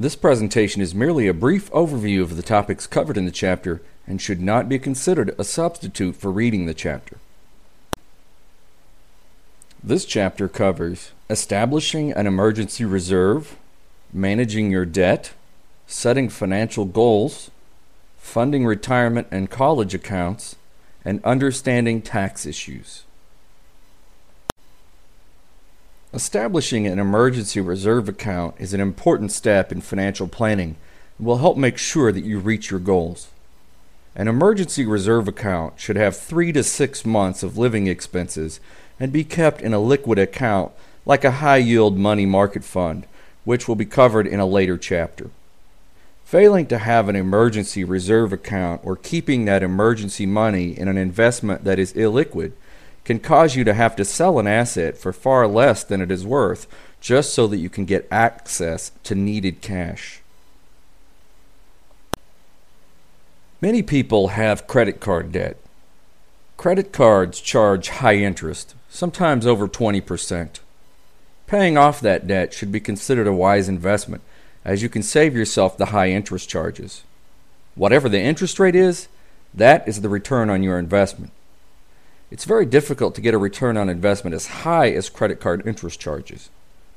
This presentation is merely a brief overview of the topics covered in the chapter and should not be considered a substitute for reading the chapter. This chapter covers establishing an emergency reserve, managing your debt, setting financial goals, funding retirement and college accounts, and understanding tax issues. Establishing an emergency reserve account is an important step in financial planning and will help make sure that you reach your goals. An emergency reserve account should have 3 to 6 months of living expenses and be kept in a liquid account like a high-yield money market fund, which will be covered in a later chapter. Failing to have an emergency reserve account or keeping that emergency money in an investment that is illiquid can cause you to have to sell an asset for far less than it is worth just so that you can get access to needed cash. Many people have credit card debt. Credit cards charge high interest, sometimes over 20%. Paying off that debt should be considered a wise investment, as you can save yourself the high interest charges. Whatever the interest rate is, that is the return on your investment. It's very difficult to get a return on investment as high as credit card interest charges.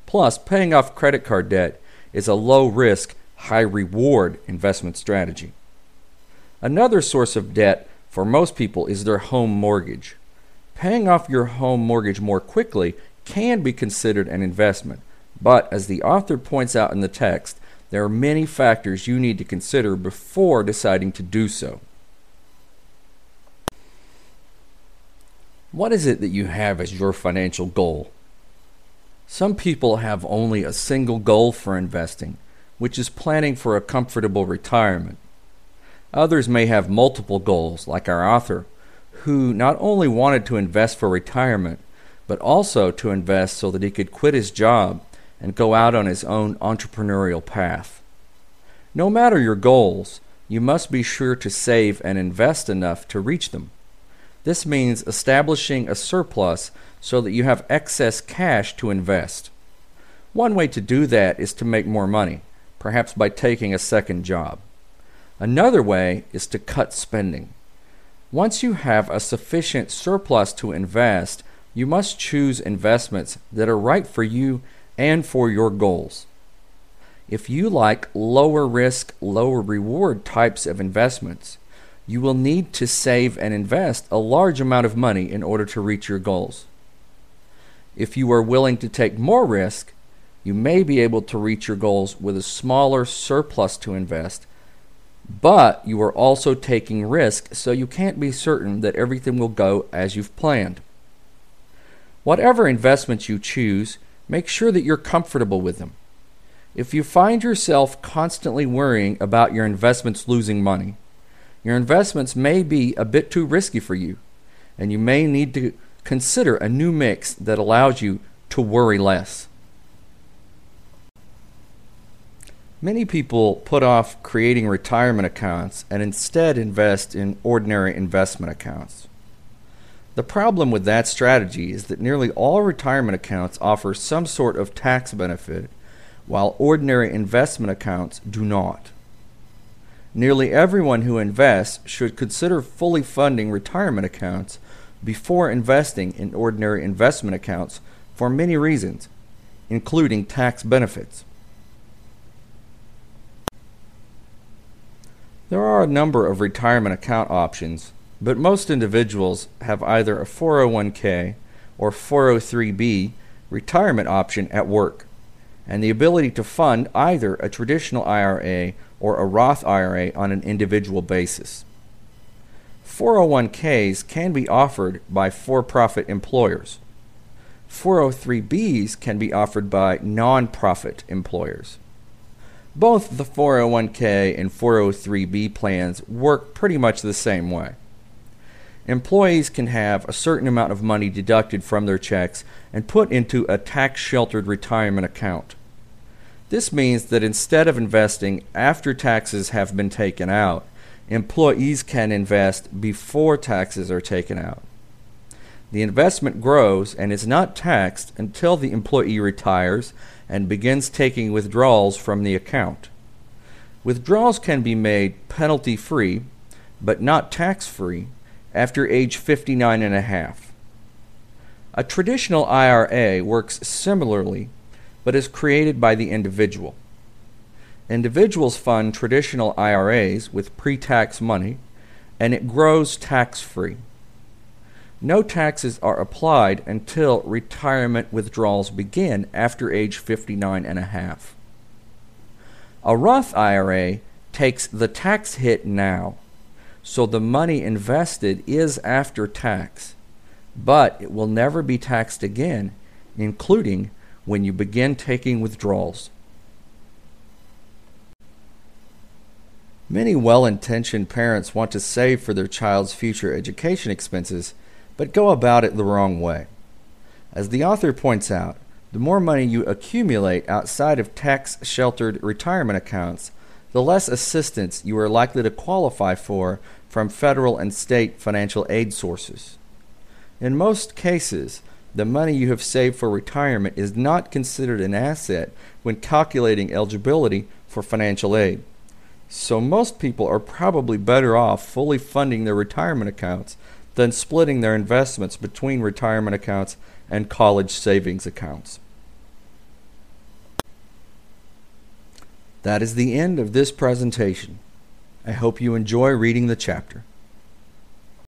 Plus, paying off credit card debt is a low-risk, high-reward investment strategy. Another source of debt for most people is their home mortgage. Paying off your home mortgage more quickly can be considered an investment, but as the author points out in the text, there are many factors you need to consider before deciding to do so. What is it that you have as your financial goal? Some people have only a single goal for investing, which is planning for a comfortable retirement. Others may have multiple goals, like our author, who not only wanted to invest for retirement, but also to invest so that he could quit his job and go out on his own entrepreneurial path. No matter your goals, you must be sure to save and invest enough to reach them. This means establishing a surplus so that you have excess cash to invest. One way to do that is to make more money, perhaps by taking a second job. Another way is to cut spending. Once you have a sufficient surplus to invest, you must choose investments that are right for you and for your goals. If you like lower risk, lower reward types of investments, you will need to save and invest a large amount of money in order to reach your goals. If you are willing to take more risk, you may be able to reach your goals with a smaller surplus to invest, but you are also taking risk, so you can't be certain that everything will go as you've planned. Whatever investments you choose, make sure that you're comfortable with them. If you find yourself constantly worrying about your investments losing money, your investments may be a bit too risky for you, and you may need to consider a new mix that allows you to worry less. Many people put off creating retirement accounts and instead invest in ordinary investment accounts. The problem with that strategy is that nearly all retirement accounts offer some sort of tax benefit, while ordinary investment accounts do not. Nearly everyone who invests should consider fully funding retirement accounts before investing in ordinary investment accounts for many reasons, including tax benefits. There are a number of retirement account options, but most individuals have either a 401k or 403b retirement option at work, and the ability to fund either a traditional IRA or a Roth IRA on an individual basis. 401ks can be offered by for-profit employers. 403bs can be offered by non-profit employers. Both the 401k and 403b plans work pretty much the same way. Employees can have a certain amount of money deducted from their checks and put into a tax-sheltered retirement account. This means that instead of investing after taxes have been taken out, employees can invest before taxes are taken out. The investment grows and is not taxed until the employee retires and begins taking withdrawals from the account. Withdrawals can be made penalty-free, but not tax-free, after age 59 and a half. A traditional IRA works similarly, but is created by the individual. Individuals fund traditional IRAs with pre-tax money, and it grows tax-free. No taxes are applied until retirement withdrawals begin after age 59 and a half. A Roth IRA takes the tax hit now, so the money invested is after tax, but it will never be taxed again, including when you begin taking withdrawals. Many well-intentioned parents want to save for their child's future education expenses, but go about it the wrong way. As the author points out, the more money you accumulate outside of tax-sheltered retirement accounts, the less assistance you are likely to qualify for from federal and state financial aid sources. In most cases, the money you have saved for retirement is not considered an asset when calculating eligibility for financial aid. So most people are probably better off fully funding their retirement accounts than splitting their investments between retirement accounts and college savings accounts. That is the end of this presentation. I hope you enjoy reading the chapter.